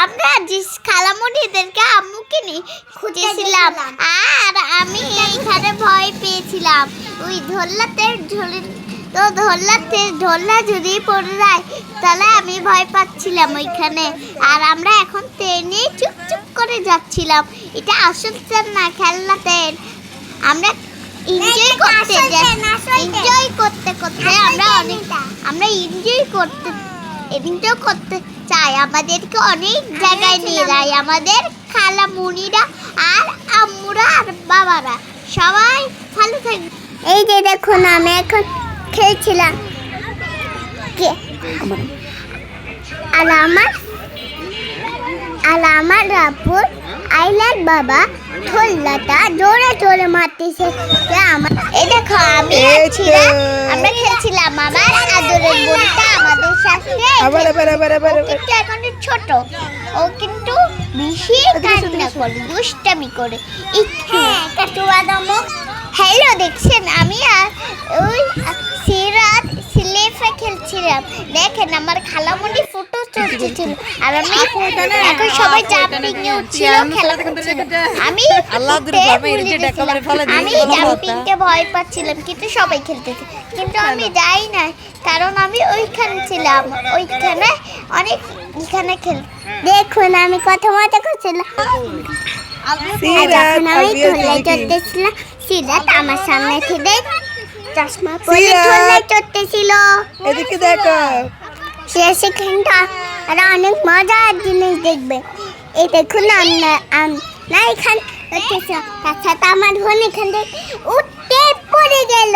আমরা যে খালামুড়িদেরকে আম্মুকে নিয়ে খুঁজেছিলাম আর আমি এইখানে ভয় পেয়েছিলাম ওই ঢোল্লা যদি পড়ে যায় তাহলে আমি ভয় পাচ্ছিলাম ওইখানে। আর আমরা এখন ট্রেনে চুপচুপ করে যাচ্ছিলাম। এটা আসল ট্রেন না, খেলনা ট্রেন। আমরা এনজয় করতে আমরা এনজয় করতে চাই। আমাদেরকে অনেক জায়গায় নিয়ে যায় আমাদের খালামুনিরা আর আম্মুরা আর বাবারা সবাই ভালো থাকবে। এই যে দেখুন আমি এখন খেলছিলাম আর আমার রাপুর আইলার বাবা ঢোলটা জোরে জোরে মারতেছে। এই দেখো আমরা খেলছিলাম আমার আদরের বোনটা আমাদের সাথে কিন্তু এখন ছোট, ও কিন্তু বেশি কান্না করে দুষ্টামি করে একটু। হ্যালো দেখছেন আমি আর ওই সিরাত সিলেফা খেলছিলাম। দেখেন আমার খালামুনি ফটো তুলছিল আর আমি এখন সবাই জাম্পিং এ উঠছিল খেলা করছিল। আমি জাম্পিংকে ভয় পাচ্ছিলাম কিন্তু সবাই খেলতেছে কিন্তু আমি যাই না কারণ আমি ওইখানে ছিলাম। ওইখানে অনেক খেল দেখুন আমি কথা মতো করছিলাম। যখন আমি ধরলে চড়তেছিলাম সিরাত আমার সামনে থেকে চশমা পরে ধরলে চড়তেছিল। এদিকে দেখো সেখানটা আর অনেক মজার জিনিস দেখবে। এই দেখুন না এখান তার সাথে আমার বোন এখান থেকে উঠতে পড়ে গেল।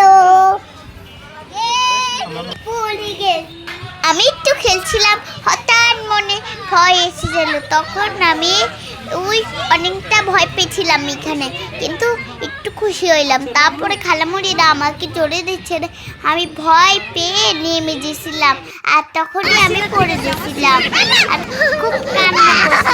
আমি একটু খেলছিলাম, হঠাৎ মনে ভয় এসেছিল। তখন আমি অনেকটা ভয় পেয়েছিলাম এখানে, কিন্তু একটু খুশি হইলাম। তারপরে খালামুড়িরা আমাকে জড়িয়ে দিচ্ছে, আমি ভয় পেয়ে নেমে গেছিলাম আর তখনই আমি পড়ে গেছিলাম আর খুব কান্না করছি।